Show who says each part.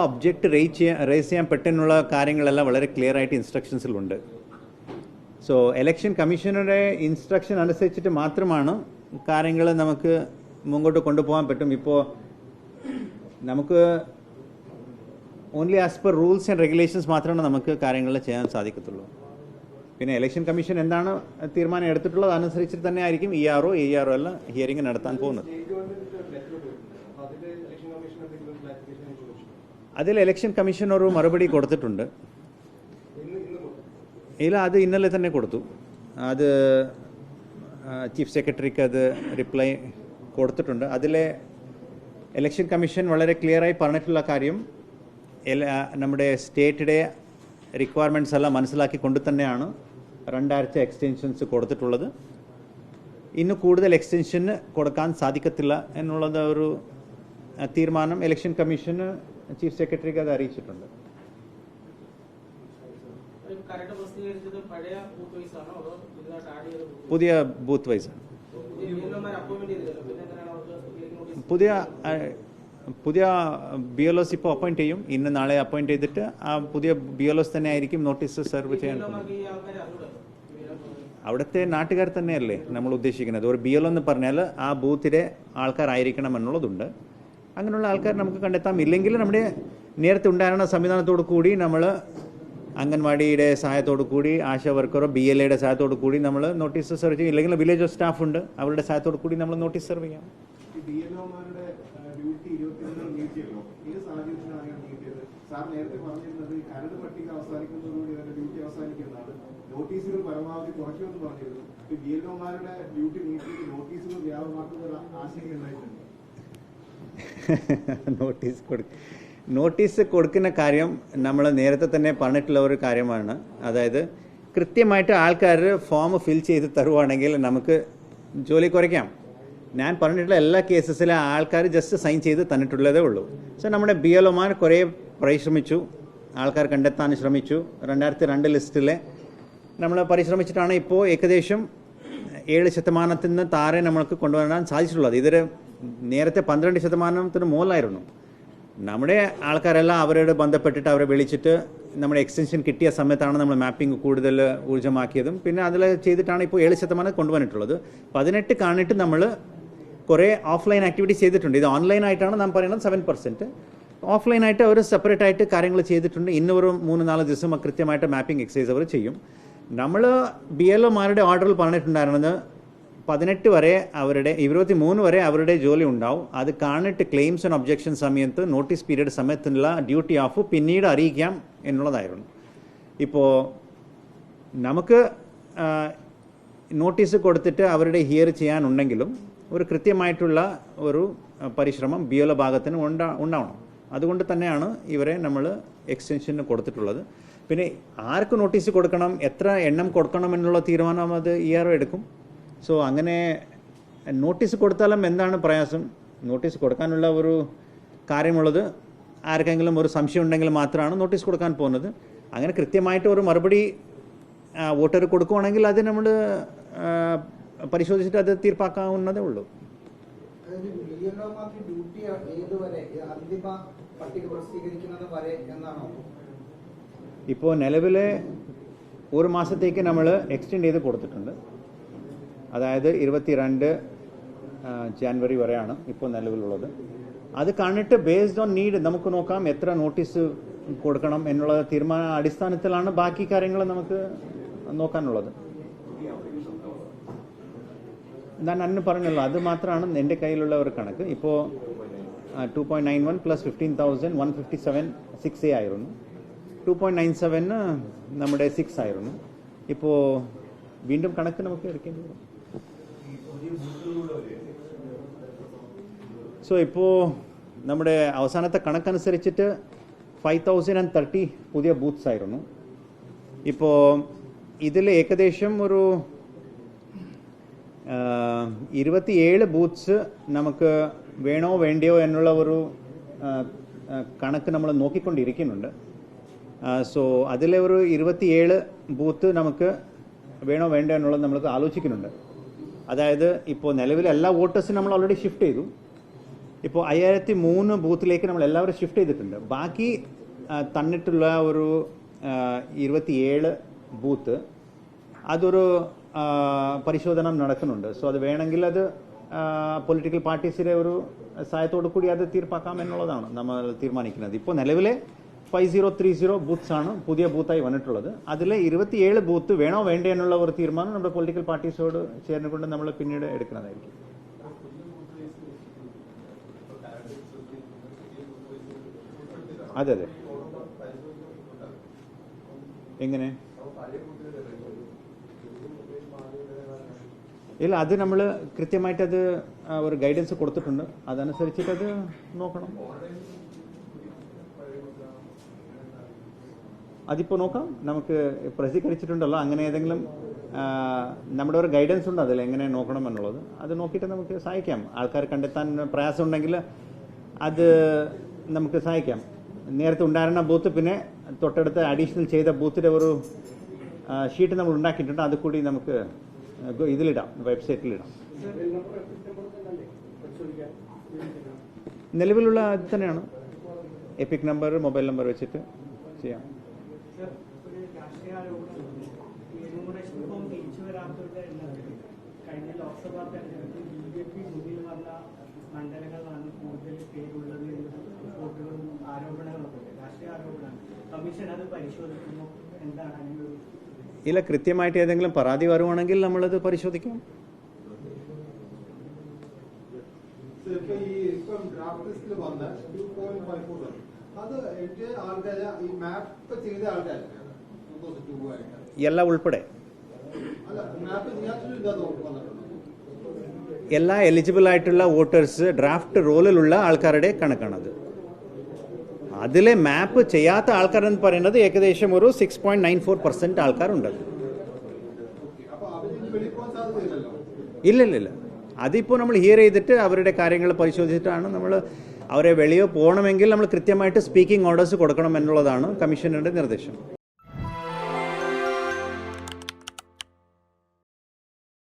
Speaker 1: Object raise ചെയ്യാൻ പറ്റുന്നുള്ള കാര്യങ്ങളെല്ലാം വളരെ ക്ലിയർ ആയിട്ട് ഇൻസ്ട്രക്ഷൻസിലുണ്ട്. സോ ഇലക്ഷൻ കമ്മീഷണറുടെ ഇൻസ്ട്രക്ഷൻ അനുസരിച്ചിട്ട് മാത്രമാണ് കാര്യങ്ങൾ നമുക്ക് മുമ്പോട്ട് കൊണ്ടുപോകാൻ പറ്റും. ഇപ്പോൾ നമുക്ക് only as per rules and regulations മാത്രമാണ് നമുക്ക് കാര്യങ്ങൾ ചെയ്യാൻ സാധിക്കത്തുള്ളൂ. പിന്നെ ഇലക്ഷൻ കമ്മീഷൻ എന്താണ് തീരുമാനം എടുത്തിട്ടുള്ളത് അതനുസരിച്ചിട്ട് തന്നെ ആയിരിക്കും ERO എല്ലാം ഹിയറിംഗ് നടത്താൻ പോകുന്നത്. അതിൽ ഇലക്ഷൻ കമ്മീഷൻ ഒരു മറുപടി കൊടുത്തിട്ടുണ്ട്. ഇല്ല, അത് ഇന്നലെ തന്നെ കൊടുത്തു. അത് ചീഫ് സെക്രട്ടറിക്ക് അത് റിപ്ലൈ കൊടുത്തിട്ടുണ്ട്. അതിലെ ഇലക്ഷൻ കമ്മീഷൻ വളരെ ക്ലിയറായി പറഞ്ഞിട്ടുള്ള കാര്യം നമ്മുടെ സ്റ്റേറ്റിൻ്റെ റിക്വയർമെൻറ്റ്സ് എല്ലാം മനസ്സിലാക്കിക്കൊണ്ട് തന്നെയാണ് 2 ആഴ്ച എക്സ്റ്റൻഷൻസ് കൊടുത്തിട്ടുള്ളത്. ഇന്ന് കൂടുതൽ എക്സ്റ്റൻഷന് കൊടുക്കാൻ സാധിക്കത്തില്ല എന്നുള്ളത് ഒരു തീരുമാനം ഇലക്ഷൻ കമ്മീഷന് ചീഫ് സെക്രട്ടറിക്ക് അത് അറിയിച്ചിട്ടുണ്ട്. പുതിയ ബൂത്ത് വൈസാണ്. പുതിയ BLOs ഇപ്പോൾ അപ്പോയിന്റ് ചെയ്യും. ഇന്ന് നാളെ അപ്പോയിന്റ് ചെയ്തിട്ട് ആ പുതിയ BLOs തന്നെ ആയിരിക്കും നോട്ടീസ് സെർവ് ചെയ്യാൻ. അവിടുത്തെ നാട്ടുകാർ തന്നെയല്ലേ നമ്മൾ ഉദ്ദേശിക്കുന്നത്. ഒരു BLO എന്ന് പറഞ്ഞാൽ ആ ബൂത്തിലെ ആൾക്കാരായിരിക്കണം എന്നുള്ളതുണ്ട്. അങ്ങനെയുള്ള ആൾക്കാർ നമുക്ക് കണ്ടെത്താം. ഇല്ലെങ്കിൽ നമ്മുടെ നേരത്തെ ഉണ്ടായിരുന്ന സംവിധാനത്തോടു കൂടി നമ്മൾ അംഗൻവാടിയുടെ സഹായത്തോടു കൂടി ആശാ വർക്കറോ BLAയുടെ സഹായത്തോടു കൂടി നമ്മൾ നോട്ടീസ് സെർവ് ചെയ്യും. ഇല്ലെങ്കിൽ വില്ലേജ് സ്റ്റാഫ് ഉണ്ട്, അവരുടെ സഹായത്തോടു കൂടി നമ്മൾ നോട്ടീസ് സെർവ് ചെയ്യാം.
Speaker 2: നോട്ടീസുകൾ പരമാവധി കുറയ്ക്കുമെന്ന് പറഞ്ഞിരുന്നു. BLOമാരുടെ ഡ്യൂട്ടി നീക്കിയിട്ട് നോട്ടീസുകൾ വ്യാപകമാക്കുന്ന ആശങ്കയുണ്ടായിട്ടുണ്ട്.
Speaker 1: നോട്ടീസ് കൊടുക്കുന്ന കാര്യം നമ്മൾ നേരത്തെ തന്നെ പറഞ്ഞിട്ടുള്ള ഒരു കാര്യമാണ്. അതായത് കൃത്യമായിട്ട് ആൾക്കാർ ഫോം ഫിൽ ചെയ്ത് തരുവാണെങ്കിൽ നമുക്ക് ജോലി കുറയ്ക്കാം. ഞാൻ പറഞ്ഞിട്ടുള്ള എല്ലാ കേസസിലും ആൾക്കാർ ജസ്റ്റ് സൈൻ ചെയ്ത് തന്നിട്ടുള്ളതേ ഉള്ളൂ. സോ നമ്മുടെ BLOമാർ കുറേ പരിശ്രമിച്ചു, ആൾക്കാർ കണ്ടെത്താൻ ശ്രമിച്ചു. 2002 ലിസ്റ്റിലെ നമ്മൾ പരിശ്രമിച്ചിട്ടാണ് ഇപ്പോൾ ഏകദേശം 7% താഴെ നമ്മൾക്ക് കൊണ്ടുവരാൻ സാധിച്ചിട്ടുള്ളത്. ഇതൊരു നേരത്തെ 12% മുകളിലായിരുന്നു. നമ്മുടെ ആൾക്കാരെല്ലാം അവരോട് ബന്ധപ്പെട്ടിട്ട് അവരെ വിളിച്ചിട്ട് നമ്മുടെ എക്സ്റ്റൻഷൻ കിട്ടിയ സമയത്താണ് നമ്മൾ മാപ്പിംഗ് കൂടുതൽ ഊർജ്ജമാക്കിയതും. പിന്നെ അതിൽ ചെയ്തിട്ടാണ് ഇപ്പോൾ 7% കൊണ്ടുവന്നിട്ടുള്ളത്. 18 കാണിട്ട് നമ്മൾ കുറേ ഓഫ്ലൈൻ ആക്ടിവിറ്റീസ് ചെയ്തിട്ടുണ്ട്. ഇത് ഓൺലൈനായിട്ടാണ് നാം പറയുന്നത് 7%. ഓഫ്ലൈനായിട്ട് അവർ സെപ്പറേറ്റ് ആയിട്ട് കാര്യങ്ങൾ ചെയ്തിട്ടുണ്ട്. ഇന്നൊരു 3-4 ദിവസം കൃത്യമായിട്ട് മാപ്പിംഗ് എക്സസൈസ് അവർ ചെയ്യും. നമ്മൾ BLOമാരുടെ ഓർഡറിൽ പറഞ്ഞിട്ടുണ്ടായിരുന്നത് 18 വരെ അവരുടെ 23 വരെ അവരുടെ ജോലി ഉണ്ടാവും. അത് കാണിട്ട് ക്ലെയിംസ് ആൻഡ് ഒബ്ജക്ഷൻ സമയത്ത് നോട്ടീസ് പീരീഡ് സമയത്തുള്ള ഡ്യൂട്ടി ഓഫ് പിന്നീട് അറിയിക്കാം എന്നുള്ളതായിരുന്നു. ഇപ്പോൾ നമുക്ക് നോട്ടീസ് കൊടുത്തിട്ട് അവരുടെ ഹിയർ ചെയ്യാനുണ്ടെങ്കിലും ഒരു കൃത്യമായിട്ടുള്ള ഒരു പരിശ്രമം BLO ഭാഗത്തിന് ഉണ്ടാവണം. അതുകൊണ്ട് തന്നെയാണ് ഇവരെ നമ്മൾ എക്സ്റ്റൻഷന് കൊടുത്തിട്ടുള്ളത്. പിന്നെ ആർക്ക് നോട്ടീസ് കൊടുക്കണം, എത്ര എണ്ണം കൊടുക്കണം എന്നുള്ള തീരുമാനം അത് ERO എടുക്കും. സോ അങ്ങനെ നോട്ടീസ് കൊടുത്താലും എന്താണ് പ്രയാസം? നോട്ടീസ് കൊടുക്കാനുള്ള ഒരു കാര്യമുള്ളത് ആർക്കെങ്കിലും ഒരു സംശയം ഉണ്ടെങ്കിൽ മാത്രമാണ് നോട്ടീസ് കൊടുക്കാൻ പോകുന്നത്. അങ്ങനെ കൃത്യമായിട്ട് ഒരു മറുപടി വോട്ടർ കൊടുക്കുകയാണെങ്കിൽ അത് നമ്മൾ പരിശോധിച്ചിട്ട് അത് തീർപ്പാക്കാവുന്നതേ ഉള്ളൂ. ഇപ്പോൾ നിലവിലെ 1 മാസത്തേക്ക് നമ്മൾ എക്സ്റ്റെൻഡ് ചെയ്ത് കൊടുത്തിട്ടുണ്ട്. അതായത് 22 ജാനുവരി വരെയാണ് ഇപ്പോൾ നിലവിലുള്ളത്. അത് കണ്ടിട്ട് ബേസ്ഡ് ഓൺ നീഡ് നമുക്ക് നോക്കാം എത്ര നോട്ടീസ് കൊടുക്കണം എന്നുള്ള തീരുമാന അടിസ്ഥാനത്തിലാണ് ബാക്കി കാര്യങ്ങൾ നമുക്ക് നോക്കാനുള്ളത്. ഞാൻ അന്ന് പറഞ്ഞല്ലോ, അത് മാത്രമാണ് എൻ്റെ കയ്യിലുള്ള ഒരു കണക്ക്. ഇപ്പോൾ 2.91 + 15,000 157 6A ആയിരുന്നു. 2.97 നമ്മുടെ 6 ആയിരുന്നു. ഇപ്പോൾ വീണ്ടും കണക്ക് നമുക്ക് എടുക്കേണ്ടി വരും. സോ ഇപ്പോൾ നമ്മുടെ അവസാനത്തെ കണക്കനുസരിച്ചിട്ട് 5030 പുതിയ ബൂത്ത്സ് ആയിരുന്നു. ഇപ്പോൾ ഇതിൽ ഏകദേശം ഒരു 27 ബൂത്ത്സ് നമുക്ക് വേണോ വേണ്ടയോ എന്നുള്ള ഒരു കണക്ക് നമ്മൾ നോക്കിക്കൊണ്ടിരിക്കുന്നുണ്ട്. സോ അതിലെ ഒരു 27 ബൂത്ത് നമുക്ക് വേണോ വേണ്ടോ എന്നുള്ളത് നമ്മൾക്ക് ആലോചിക്കുന്നുണ്ട്. അതായത് ഇപ്പോൾ നിലവിൽ എല്ലാ വോട്ടേഴ്സും നമ്മൾ ഓൾറെഡി ഷിഫ്റ്റ് ചെയ്തു. ഇപ്പോൾ 5003 ബൂത്തിലേക്ക് നമ്മൾ എല്ലാവരും ഷിഫ്റ്റ് ചെയ്തിട്ടുണ്ട്. ബാക്കി തന്നിട്ടുള്ള ഒരു 27 ബൂത്ത് അതൊരു പരിശോധന നടക്കുന്നുണ്ട്. സോ അത് വേണമെങ്കിൽ അത് പൊളിറ്റിക്കൽ പാർട്ടീസിൻ്റെ ഒരു സഹായത്തോടു കൂടി അത് തീർപ്പാക്കാം എന്നുള്ളതാണ് നമ്മൾ തീരുമാനിക്കുന്നത്. ഇപ്പോൾ നിലവിലെ 5030 ബൂത്ത്സ് ആണ് പുതിയ ബൂത്തായി വന്നിട്ടുള്ളത്. അതിൽ 27 ബൂത്ത് വേണോ വേണ്ടേ എന്നുള്ള ഒരു തീരുമാനം നമ്മുടെ പൊളിറ്റിക്കൽ പാർട്ടീസോട് ചേർന്നുകൊണ്ട് നമ്മൾ പിന്നീട് എടുക്കുന്നതായിരിക്കും. അതെ അതെ. എങ്ങനെ? ഇല്ല, അത് നമ്മൾ കൃത്യമായിട്ടത് ഒരു ഗൈഡൻസ് കൊടുത്തിട്ടുണ്ട്. അതനുസരിച്ചിട്ട് അത് നോക്കണം. അതിപ്പോൾ നോക്കാം. നമുക്ക് പ്രസിദ്ധീകരിച്ചിട്ടുണ്ടല്ലോ, അങ്ങനെ ഏതെങ്കിലും നമ്മുടെ ഒരു ഗൈഡൻസ് ഉണ്ട് അതിൽ എങ്ങനെ നോക്കണം എന്നുള്ളത്. അത് നോക്കിയിട്ട് നമുക്ക് സഹായിക്കാം. ആൾക്കാർ കണ്ടെത്താൻ പ്രയാസം ഉണ്ടെങ്കിൽ അത് നമുക്ക് സഹായിക്കാം. നേരത്തെ ഉണ്ടായിരുന്ന ബൂത്ത് പിന്നെ തൊട്ടടുത്ത് അഡീഷണൽ ചെയ്ത ബൂത്തിൻ്റെ ഒരു ഷീറ്റ് നമ്മൾ ഉണ്ടാക്കിയിട്ടുണ്ട്. അത് കൂടി നമുക്ക് ഇതിലിടാം, വെബ്സൈറ്റിലിടാം. നിലവിലുള്ള ഇത് തന്നെയാണ്. എപ്പിക് നമ്പർ, മൊബൈൽ നമ്പർ വെച്ചിട്ട് ചെയ്യാം.
Speaker 3: കഴിഞ്ഞ ലോക്സഭാ തെരഞ്ഞെടുപ്പിൽ BJP മുന്നിൽ വന്ന മണ്ഡലങ്ങളാണ് കൂടുതൽ പേരുള്ളത് എന്ന റിപ്പോർട്ടുകളും ആരോപണങ്ങളൊക്കെ ഉണ്ട്. രാഷ്ട്രീയ ആരോപണമാണ്. കമ്മീഷൻ അത് പരിശോധിക്കുന്നു. എന്താണ് അതിൻ്റെ?
Speaker 1: ഇല്ല, കൃത്യമായിട്ട് ഏതെങ്കിലും പരാതി വരുവാണെങ്കിൽ നമ്മളത് പരിശോധിക്കാം. എല്ലാം ഉൾപ്പെടെ എല്ലാ എലിജിബിൾ ആയിട്ടുള്ള വോട്ടേഴ്സ് ഡ്രാഫ്റ്റ് റോളിലുള്ള ആൾക്കാരുടെ കണക്കാണത്. അതിലെ മാപ്പ് ചെയ്യാത്ത ആൾക്കാരെന്ന് പറയുന്നത് ഏകദേശം ഒരു 6.94% ആൾക്കാരുണ്ട്. ഇല്ല, അതിപ്പോൾ നമ്മൾ ഹിയർ ചെയ്തിട്ട് അവരുടെ കാര്യങ്ങൾ പരിശോധിച്ചിട്ടാണ് നമ്മൾ അവരെ വെളിയോ പോകണമെങ്കിൽ നമ്മൾ കൃത്യമായിട്ട് സ്പീക്കിംഗ് ഓർഡേഴ്സ് കൊടുക്കണം എന്നുള്ളതാണ് കമ്മീഷണറുടെ നിർദ്ദേശം.